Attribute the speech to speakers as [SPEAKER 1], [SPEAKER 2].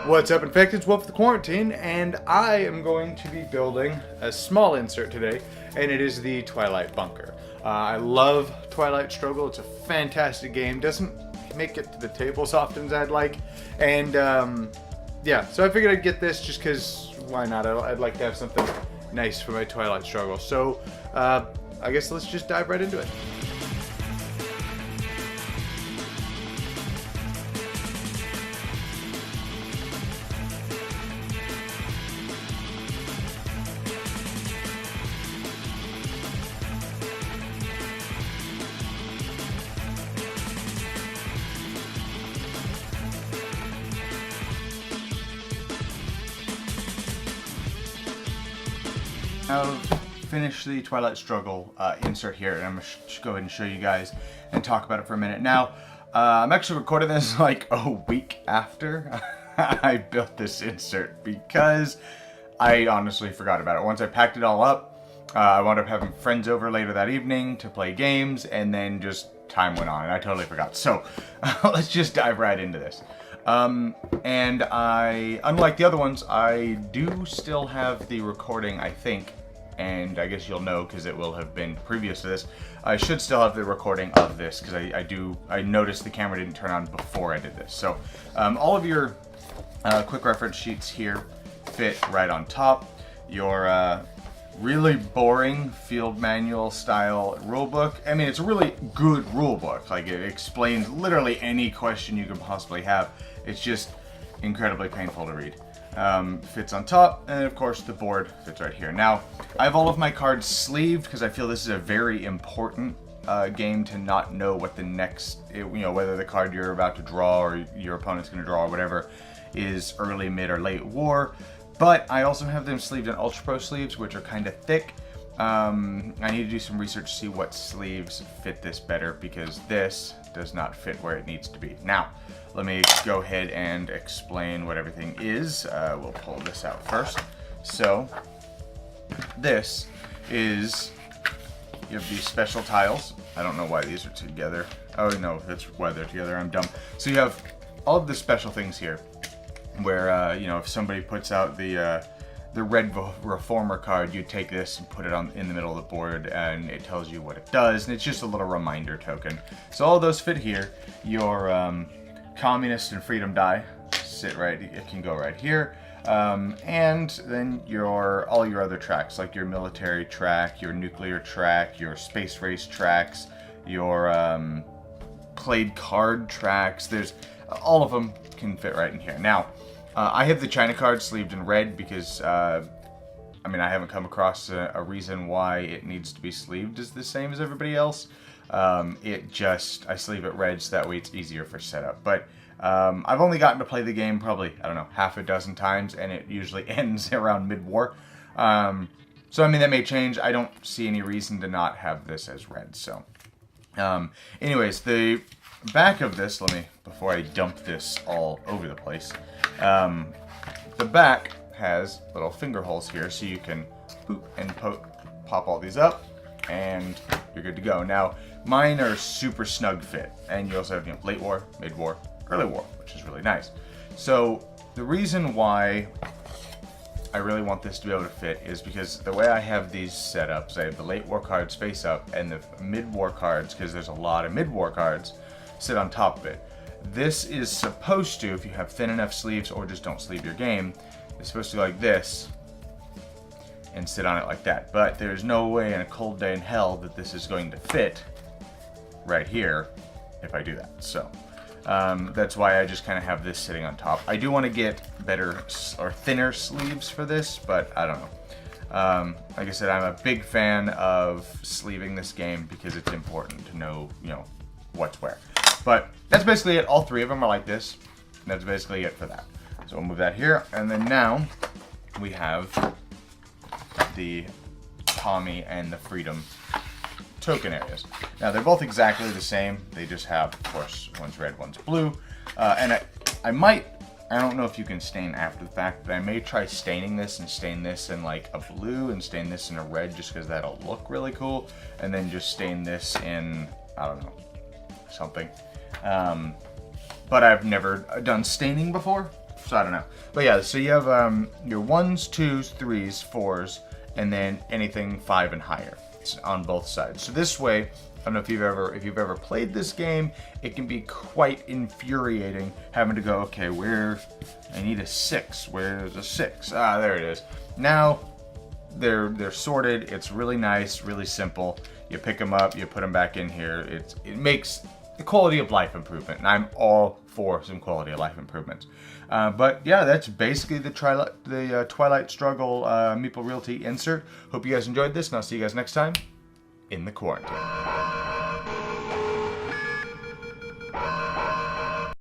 [SPEAKER 1] What's up, Infected? It's Wolf the Quarantine, and I am going to be building a small insert today, and it is the Twilight Bunker. I love Twilight Struggle. It's a fantastic game. Doesn't make it to the table as often as I'd like, and yeah, so I figured I'd get this just because why not? I'd like to have something nice for my Twilight Struggle. So I guess let's just dive right into it. I've finished the Twilight Struggle insert here, and I'm going to go ahead and show you guys and talk about it for a minute. Now, I'm actually recording this like a week after I built this insert because I honestly forgot about it. Once I packed it all up, I wound up having friends over later that evening to play games, and then just time went on, and I totally forgot. So, let's just dive right into this. And unlike the other ones, I do still have the recording, I think, and I guess you'll know because it will have been previous to this. I should still have the recording of this because I noticed the camera didn't turn on before I did this. So, all of your quick reference sheets here fit right on top. Your really boring field manual style rulebook. I mean, it's a really good rulebook. Like, it explains literally any question you could possibly have. It's just incredibly painful to read. Fits on top, and of course the board fits right here. Now, I have all of my cards sleeved because I feel this is a very important game to not know what the next, whether the card you're about to draw or your opponent's going to draw or whatever is early, mid, or late war. But I also have them sleeved in Ultra Pro sleeves, which are kind of thick. I need to do some research to see what sleeves fit this better because this does not fit where it needs to be. Now, let me go ahead and explain what everything is. We'll pull this out first. So, this is, you have these special tiles. I don't know why these are together. Oh no, that's why they're together, I'm dumb. So you have all of the special things here where, if somebody puts out the Red Reformer card, you take this and put it in the middle of the board, and it tells you what it does, and it's just a little reminder token. So all of those fit here. Your Communist and Freedom die sit right. It can go right here, and then all your other tracks, like your military track, your nuclear track, your space race tracks, your played card tracks. There's all of them can fit right in here. Now, I have the China card sleeved in red because, I haven't come across a reason why it needs to be sleeved as the same as everybody else. I sleeve it red so that way it's easier for setup. But I've only gotten to play the game probably, I don't know, half a dozen times, and it usually ends around mid-war. So, that may change. I don't see any reason to not have this as red. So, anyways, the back of this, before I dump this all over the place, the back has little finger holes here, so you can boop and pop all these up, and you're good to go. Now, mine are super snug fit, and you also have late war, mid war, early war, which is really nice. So the reason why I really want this to be able to fit is because the way I have these set up, I have the late war cards face up, and the mid war cards, because there's a lot of mid war cards, sit on top of it. This is supposed to, if you have thin enough sleeves or just don't sleeve your game, it's supposed to go like this and sit on it like that. But there's no way in a cold day in hell that this is going to fit right here if I do that. So that's why I just kind of have this sitting on top. I do want to get better or thinner sleeves for this, but I don't know. Like I said, I'm a big fan of sleeving this game because it's important to know, what's where. But that's basically it. All three of them are like this. And that's basically it for that. So we'll move that here. And then now we have the Tommy and the Freedom token areas. Now they're both exactly the same. They just have, of course, one's red, one's blue. And I don't know if you can stain after the fact, but I may try staining this and stain this in like a blue and stain this in a red just because that'll look really cool. And then just stain this in, I don't know, something. But I've never done staining before, So I don't know. But yeah, so you have your 1s, 2s, 3s, 4s, and then anything 5 and higher. It's on both sides. So this way, I don't know if you've ever played this game, it can be quite infuriating having to go, okay, I need a 6. Where's a 6? Ah, there it is. Now they're sorted. It's really nice, really simple. You pick them up, you put them back in here. It makes the quality of life improvement, and I'm all for some quality of life improvements. But yeah, that's basically the Twilight Struggle Meeple Realty insert. Hope you guys enjoyed this, and I'll see you guys next time in the quarantine.